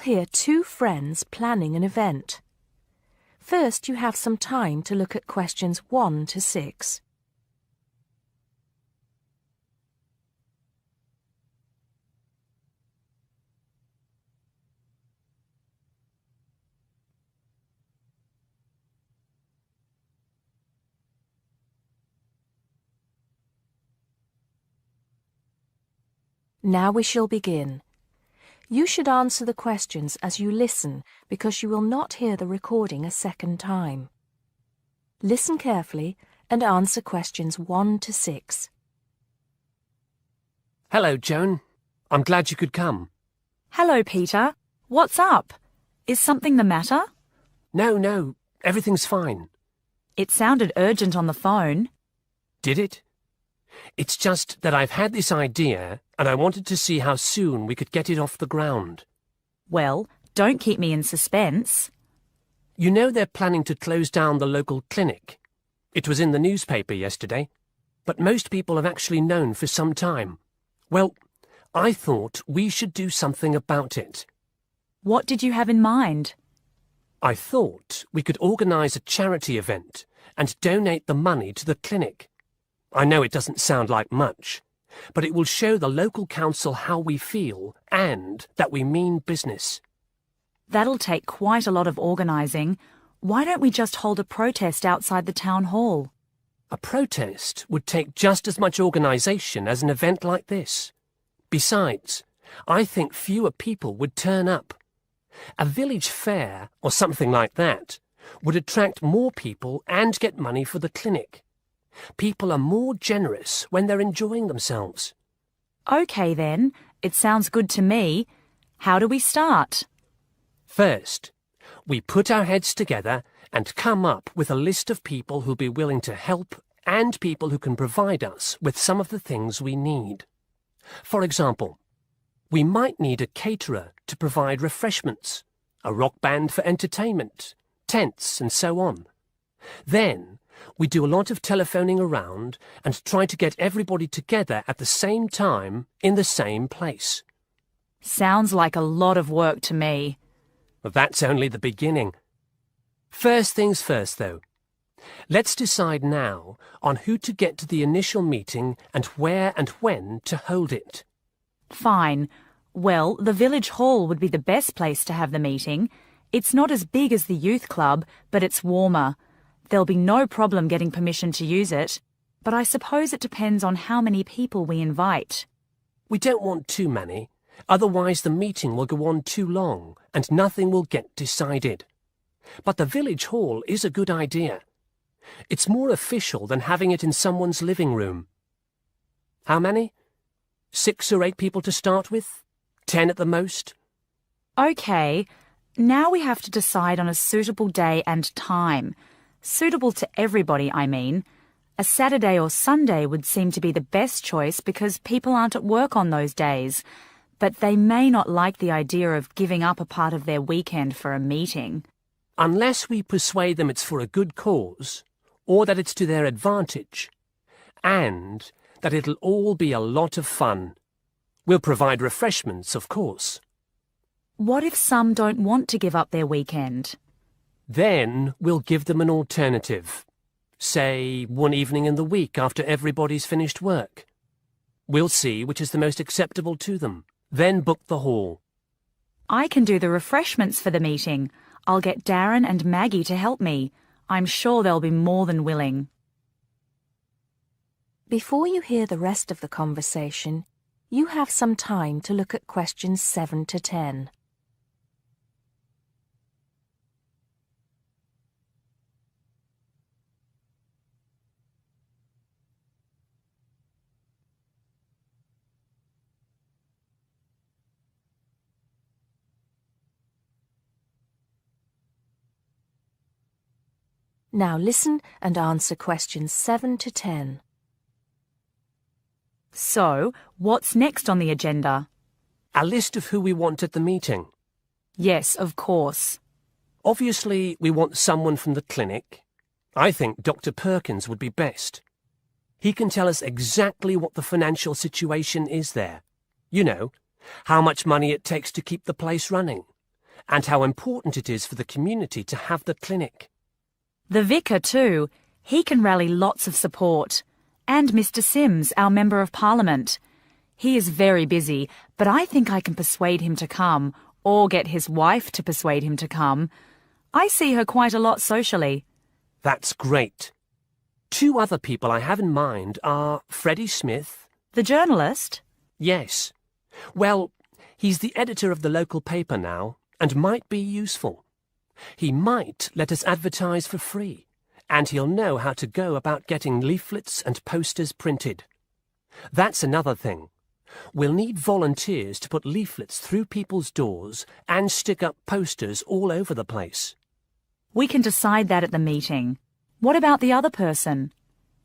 hear two friends planning an event. First, you have some time to look at questions 1 to 6. Now we shall begin. You should answer the questions as you listen because you will not hear the recording a second time. Listen carefully and answer questions 1 to 6. Hello, Joan. I'm glad you could come. Hello, Peter. What's up? Is something the matter? No, everything's fine. It sounded urgent on the phone. Did it? It's just that I've had this idea and I wanted to see how soon we could get it off the ground. Well, don't keep me in suspense. You know they're planning to close down the local clinic. It was in the newspaper yesterday, but most people have actually known for some time. Well, I thought we should do something about it. What did you have in mind? I thought we could organise a charity event and donate the money to the clinic. I know it doesn't sound like much, but it will show the local council how we feel and that we mean business. That'll take quite a lot of organising. Why don't we just hold a protest outside the town hall? A protest would take just as much organisation as an event like this. Besides, I think fewer people would turn up. A village fair or something like that would attract more people and get money for the clinic. People are more generous when they're enjoying themselves. OK then, it sounds good to me. How do we start? First, we put our heads together and come up with a list of people who'll be willing to help and people who can provide us with some of the things we need. For example, we might need a caterer to provide refreshments, a rock band for entertainment, tents and so on. Then, we do a lot of telephoning around and try to get everybody together at the same time in the same place. Sounds like a lot of work to me. Well, that's only the beginning. First things first, though. Let's decide now on who to get to the initial meeting and where and when to hold it. Fine. Well, the village hall would be the best place to have the meeting. It's not as big as the youth club, but it's warmer. There'll be no problem getting permission to use it, but I suppose it depends on how many people we invite. We don't want too many, otherwise the meeting will go on too long and nothing will get decided. But the village hall is a good idea. It's more official than having it in someone's living room. How many? 6 or 8 people to start with? 10 at the most? OK, now we have to decide on a suitable day and time. Suitable to everybody, I mean. A Saturday or Sunday would seem to be the best choice because people aren't at work on those days. But they may not like the idea of giving up a part of their weekend for a meeting. Unless we persuade them it's for a good cause, or that it's to their advantage, and that it'll all be a lot of fun. We'll provide refreshments, of course. What if some don't want to give up their weekend? Then we'll give them an alternative. Say, one evening in the week after everybody's finished work. We'll see which is the most acceptable to them. Then book the hall. I can do the refreshments for the meeting. I'll get Darren and Maggie to help me. I'm sure they'll be more than willing. Before you hear the rest of the conversation, you have some time to look at questions 7 to 10. Now listen and answer questions 7 to 10. So, what's next on the agenda? A list of who we want at the meeting. Yes, of course. Obviously, we want someone from the clinic. I think Dr. Perkins would be best. He can tell us exactly what the financial situation is there. You know, how much money it takes to keep the place running, and how important it is for the community to have the clinic. The vicar too. He can rally lots of support. And Mr. Sims, our Member of Parliament. He is very busy, but I think I can persuade him to come, or get his wife to persuade him to come. I see her quite a lot socially. That's great. 2 other people I have in mind are Freddie Smith. The journalist? Yes. Well, he's the editor of the local paper now, and might be useful. He might let us advertise for free, and he'll know how to go about getting leaflets and posters printed. That's another thing. We'll need volunteers to put leaflets through people's doors and stick up posters all over the place. We can decide that at the meeting. What about the other person?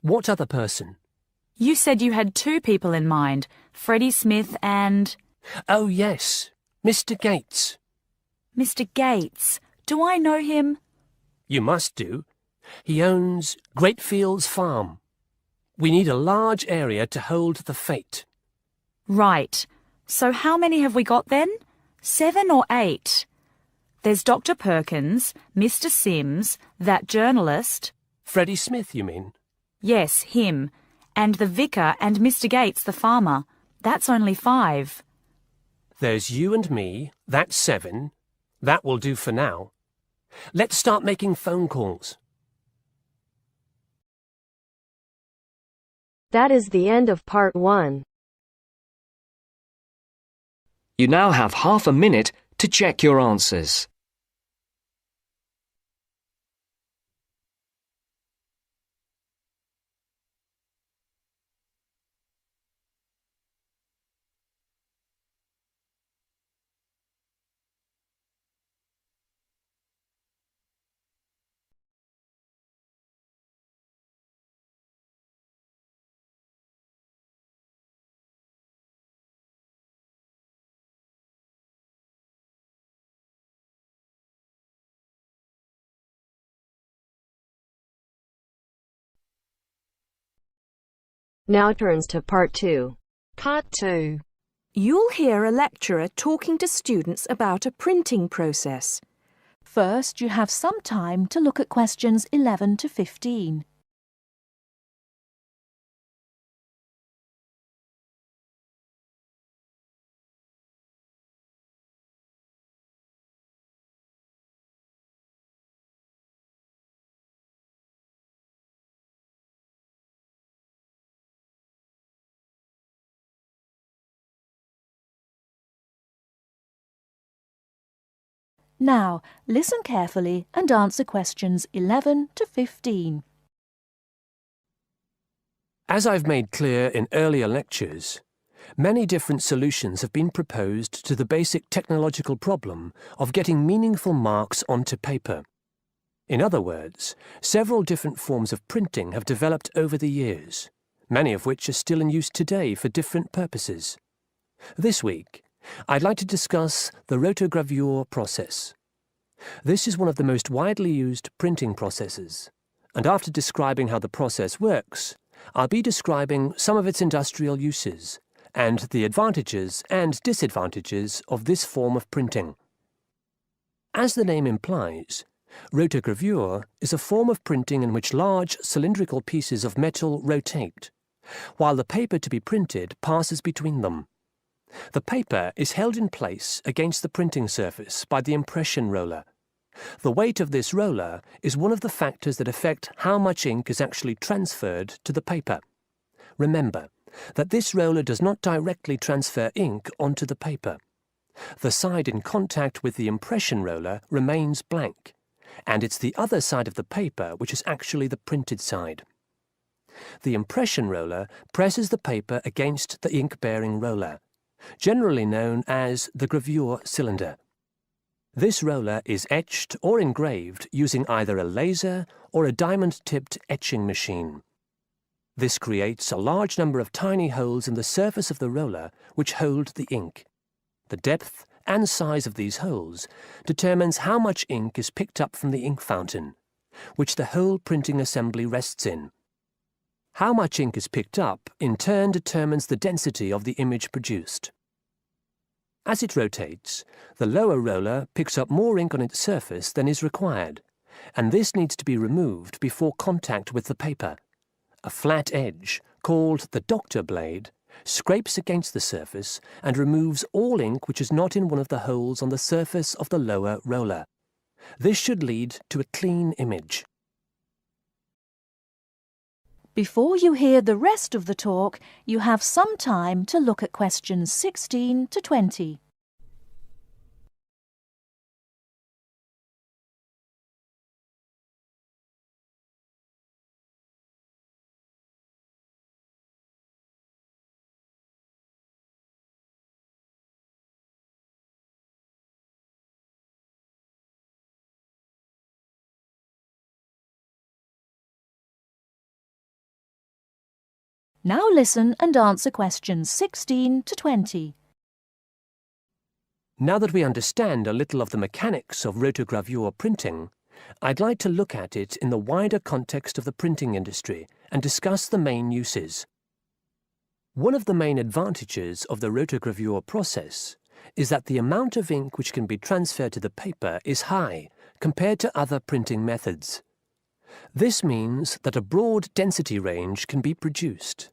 What other person? You said you had 2 people in mind, Freddie Smith and... Oh, yes, Mr. Gates. Mr. Gates. Do I know him? You must do. He owns Greatfields Farm. We need a large area to hold the fete. Right. So how many have we got then? 7 or 8? There's Dr. Perkins, Mr. Sims, that journalist. Freddie Smith, you mean? Yes, him. And the vicar and Mr. Gates, the farmer. That's only 5. There's you and me. That's 7. That will do for now. Let's start making phone calls. That is the end of part 1. You now have half a minute to check your answers. Now turns to part 2. Part 2. You'll hear a lecturer talking to students about a printing process. First, you have some time to look at questions 11 to 15. Now, listen carefully and answer questions 11 to 15. As I've made clear in earlier lectures, many different solutions have been proposed to the basic technological problem of getting meaningful marks onto paper. In other words, several different forms of printing have developed over the years, many of which are still in use today for different purposes. This week, I'd like to discuss the rotogravure process. This is one of the most widely used printing processes, and after describing how the process works, I'll be describing some of its industrial uses and the advantages and disadvantages of this form of printing. As the name implies, rotogravure is a form of printing in which large cylindrical pieces of metal rotate, while the paper to be printed passes between them. The paper is held in place against the printing surface by the impression roller. The weight of this roller is one of the factors that affect how much ink is actually transferred to the paper. Remember that this roller does not directly transfer ink onto the paper. The side in contact with the impression roller remains blank, and it's the other side of the paper which is actually the printed side. The impression roller presses the paper against the ink-bearing roller, generally known as the gravure cylinder. This roller is etched or engraved using either a laser or a diamond-tipped etching machine. This creates a large number of tiny holes in the surface of the roller which hold the ink. The depth and size of these holes determines how much ink is picked up from the ink fountain, which the whole printing assembly rests in. How much ink is picked up, in turn, determines the density of the image produced. As it rotates, the lower roller picks up more ink on its surface than is required, and this needs to be removed before contact with the paper. A flat edge, called the doctor blade, scrapes against the surface and removes all ink which is not in one of the holes on the surface of the lower roller. This should lead to a clean image. Before you hear the rest of the talk, you have some time to look at questions 16 to 20. Now listen and answer questions 16 to 20. Now that we understand a little of the mechanics of rotogravure printing, I'd like to look at it in the wider context of the printing industry and discuss the main uses. One of the main advantages of the rotogravure process is that the amount of ink which can be transferred to the paper is high compared to other printing methods. This means that a broad density range can be produced.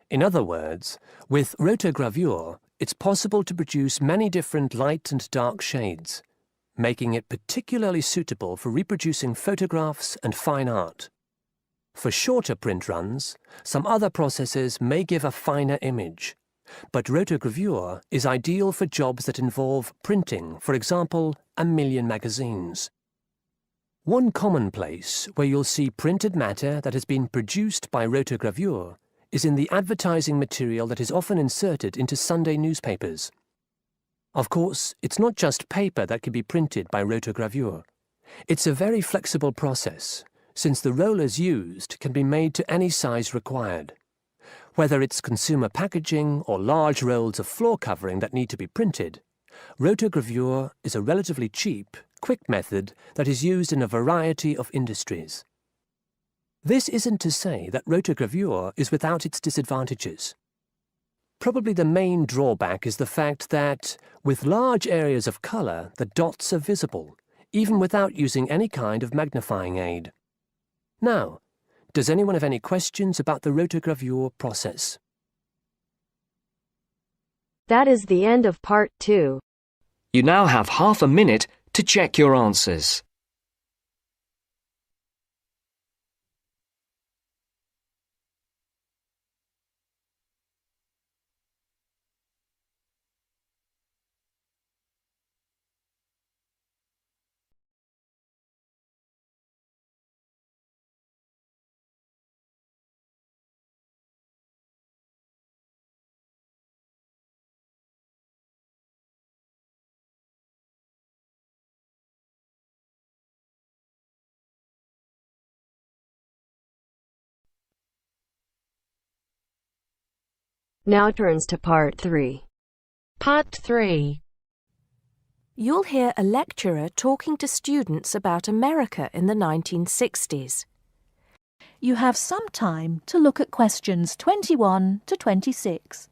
In other words, with rotogravure, it's possible to produce many different light and dark shades, making it particularly suitable for reproducing photographs and fine art. For shorter print runs, some other processes may give a finer image, but rotogravure is ideal for jobs that involve printing, for example, 1 million magazines. One common place where you'll see printed matter that has been produced by rotogravure is in the advertising material that is often inserted into Sunday newspapers. Of course, it's not just paper that can be printed by rotogravure. It's a very flexible process, since the rollers used can be made to any size required. Whether it's consumer packaging or large rolls of floor covering that need to be printed, rotogravure is a relatively cheap, quick method that is used in a variety of industries. This isn't to say that rotogravure is without its disadvantages. Probably the main drawback is the fact that, with large areas of colour, the dots are visible, even without using any kind of magnifying aid. Now, does anyone have any questions about the rotogravure process? That is the end of part 2. You now have half a minute to check your answers. Now turns to part 3. Part 3. You'll hear a lecturer talking to students about America in the 1960s. You have some time to look at questions 21 to 26.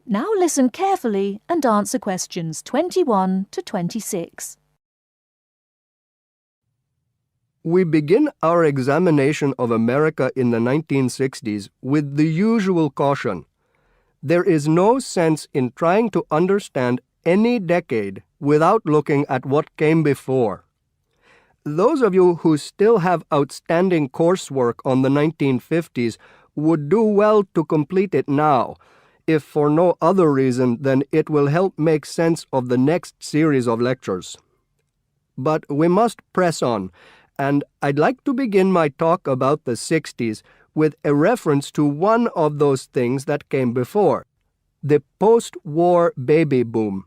Now listen carefully and answer questions 21 to 26. We begin our examination of America in the 1960s with the usual caution. There is no sense in trying to understand any decade without looking at what came before. Those of you who still have outstanding coursework on the 1950s would do well to complete it now, if for no other reason than it will help make sense of the next series of lectures. But we must press on, and I'd like to begin my talk about the 60s with a reference to one of those things that came before, the post-war baby boom.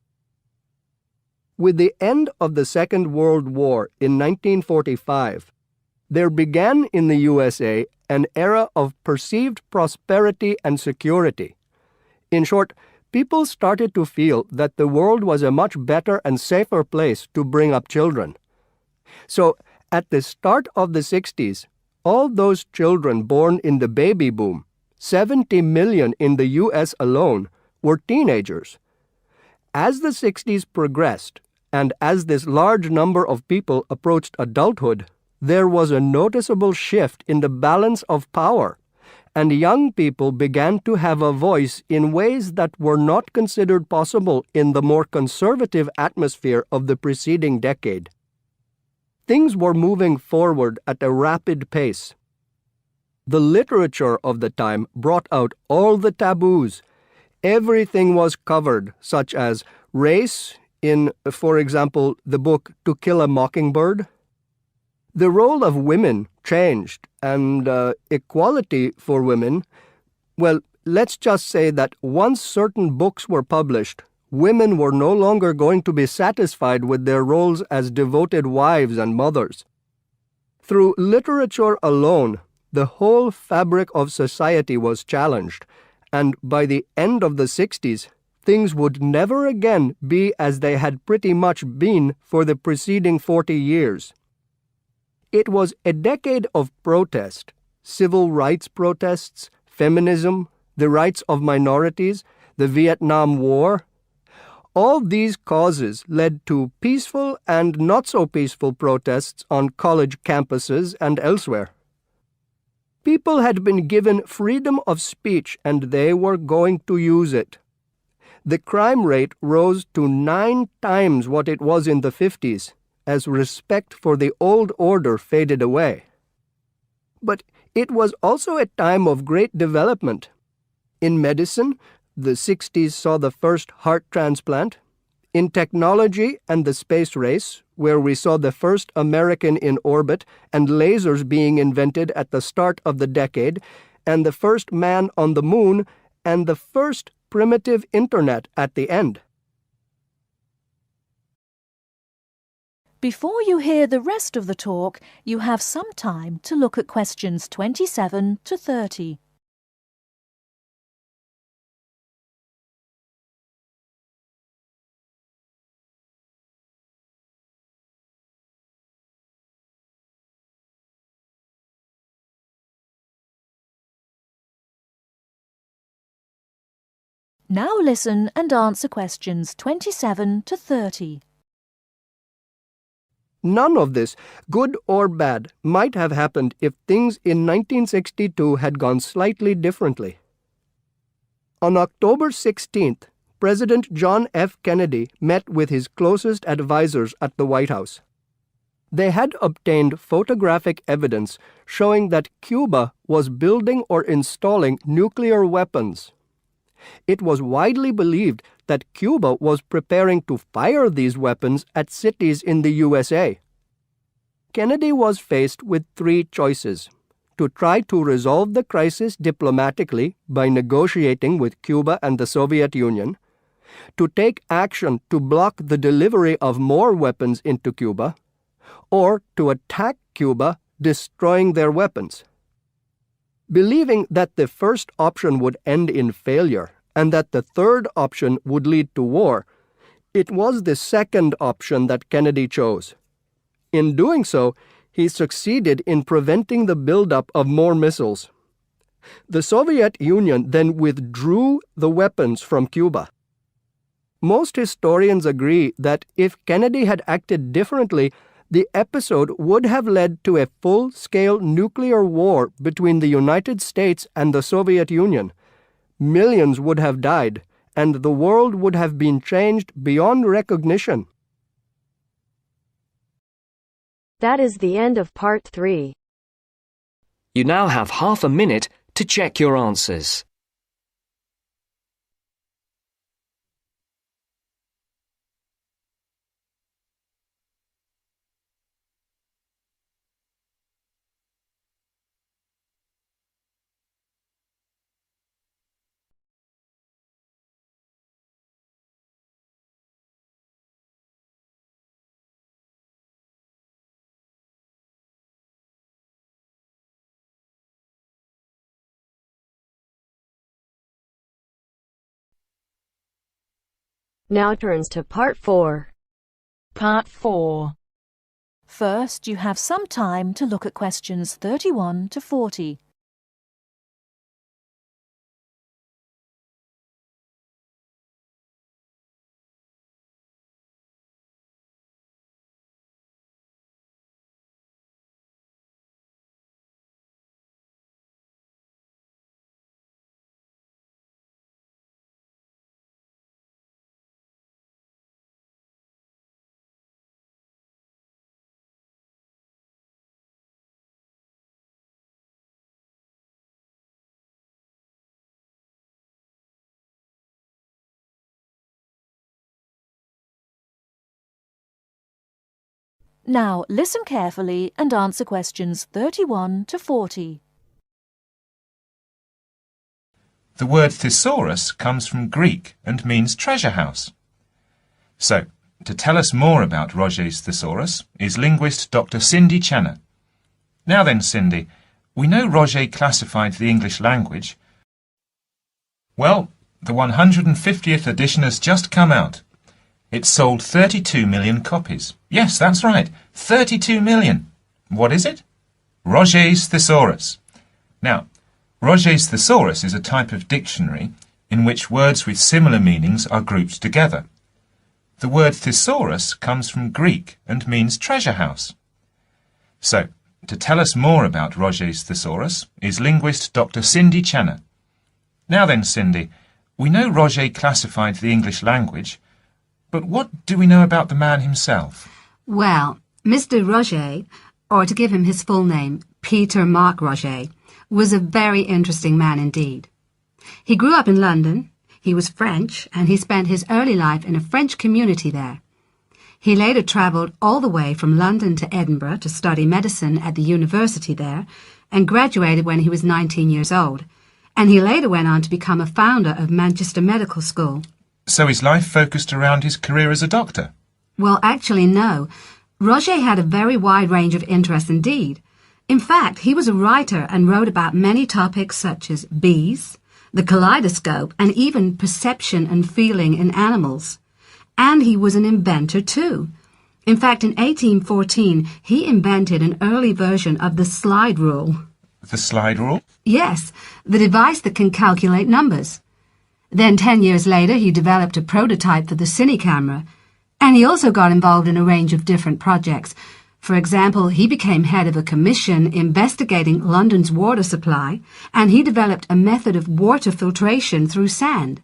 With the end of the Second World War in 1945, there began in the USA an era of perceived prosperity and security. In short, people started to feel that the world was a much better and safer place to bring up children. So, at the start of the 60s, all those children born in the baby boom, 70 million in the US alone, were teenagers. As the 60s progressed, and as this large number of people approached adulthood, there was a noticeable shift in the balance of power, and young people began to have a voice in ways that were not considered possible in the more conservative atmosphere of the preceding decade. Things were moving forward at a rapid pace. The literature of the time brought out all the taboos. Everything was covered, such as race in, for example, the book To Kill a Mockingbird. The role of women changed, and equality for women, well, let's just say that once certain books were published, women were no longer going to be satisfied with their roles as devoted wives and mothers. Through literature alone, the whole fabric of society was challenged, and by the end of the 60s, things would never again be as they had pretty much been for the preceding 40 years. It was a decade of protest, civil rights protests, feminism, the rights of minorities, the Vietnam War. All these causes led to peaceful and not so peaceful protests on college campuses and elsewhere. People had been given freedom of speech and they were going to use it. The crime rate rose to 9 times what it was in the 50s, as respect for the old order faded away. But it was also a time of great development. In medicine, the 60s saw the first heart transplant. In technology and the space race, where we saw the first American in orbit and lasers being invented at the start of the decade, and the first man on the moon, and the first primitive internet at the end. Before you hear the rest of the talk, you have some time to look at questions 27 to 30. Now listen and answer questions 27 to 30. None of this, good or bad, might have happened if things in 1962 had gone slightly differently. On October 16th, President John F. Kennedy met with his closest advisors at the White House. They had obtained photographic evidence showing that Cuba was building or installing nuclear weapons. It was widely believed that Cuba was preparing to fire these weapons at cities in the USA. Kennedy was faced with 3 choices: to try to resolve the crisis diplomatically by negotiating with Cuba and the Soviet Union, to take action to block the delivery of more weapons into Cuba, or to attack Cuba, destroying their weapons. Believing that the first option would end in failure and that the third option would lead to war, it was the second option that Kennedy chose. In doing so, he succeeded in preventing the buildup of more missiles. The Soviet Union then withdrew the weapons from Cuba. Most historians agree that if Kennedy had acted differently, the episode would have led to a full-scale nuclear war between the United States and the Soviet Union. Millions would have died, and the world would have been changed beyond recognition. That is the end of part 3. You now have half a minute to check your answers. Now turns to Part 4. Part 4. First, you have some time to look at questions 31 to 40. Now, listen carefully and answer questions 31 to 40. The word thesaurus comes from Greek and means treasure house. So, to tell us more about Roget's thesaurus is linguist Dr. Cindy Channer. Now then, Cindy, we know Roget classified the English language. Well, the 150th edition has just come out. It sold 32 million copies. Yes, that's right, 32 million. What is it? Roget's thesaurus. Now, Roget's thesaurus is a type of dictionary in which words with similar meanings are grouped together. The word thesaurus comes from Greek and means treasure house. So, to tell us more about Roget's thesaurus is linguist Dr. Cindy Channer. Now then, Cindy, we know Roget classified the English language, but what do we know about the man himself? Well, Mr. Roget, or to give him his full name, Peter Mark Roget, was a very interesting man indeed. He grew up in London, he was French, and he spent his early life in a French community there. He later travelled all the way from London to Edinburgh to study medicine at the university there, and graduated when he was 19 years old, and he later went on to become a founder of Manchester Medical School. So his life focused around his career as a doctor? Well, actually, no. Roget had a very wide range of interests indeed. In fact, he was a writer and wrote about many topics such as bees, the kaleidoscope, and even perception and feeling in animals. And he was an inventor too. In fact, in 1814, he invented an early version of the slide rule. The slide rule? Yes, the device that can calculate numbers. Then 10 years later, he developed a prototype for the cine camera, and he also got involved in a range of different projects. For example, he became head of a commission investigating London's water supply, and he developed a method of water filtration through sand.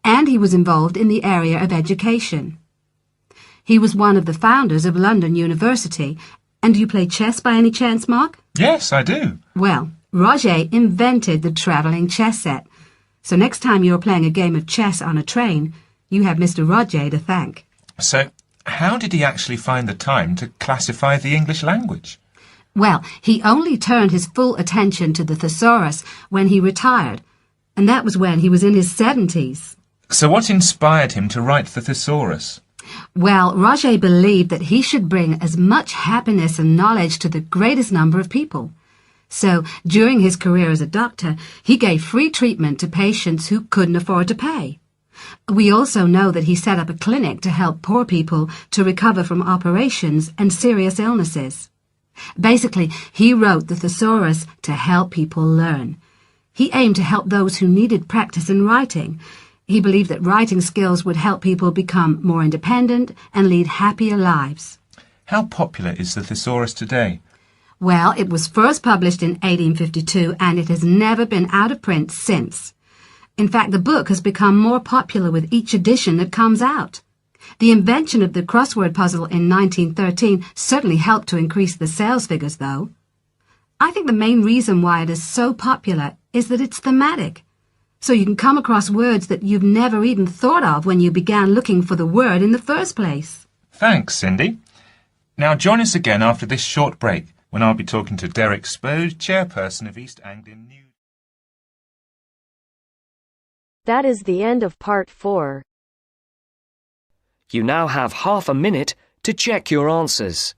And he was involved in the area of education. He was one of the founders of London University. And do you play chess by any chance, Mark? Yes, I do. Well, Roget invented the travelling chess set. So next time you're playing a game of chess on a train, you have Mr. Roget to thank. So, how did he actually find the time to classify the English language? Well, he only turned his full attention to the thesaurus when he retired, and that was when he was in his 70s. So what inspired him to write the thesaurus? Well, Roget believed that he should bring as much happiness and knowledge to the greatest number of people. So, during his career as a doctor, he gave free treatment to patients who couldn't afford to pay. We also know that he set up a clinic to help poor people to recover from operations and serious illnesses. Basically, he wrote the thesaurus to help people learn. He aimed to help those who needed practice in writing. He believed that writing skills would help people become more independent and lead happier lives. How popular is the thesaurus today? Well, it was first published in 1852 and it has never been out of print since. In fact, the book has become more popular with each edition that comes out. The invention of the crossword puzzle in 1913 certainly helped to increase the sales figures, though. I think the main reason why it is so popular is that it's thematic. So you can come across words that you've never even thought of when you began looking for the word in the first place. Thanks, Cindy. Now join us again after this short break, when I'll be talking to Derek Spode, chairperson of East Anglian News. That is the end of Part 4. You now have half a minute to check your answers.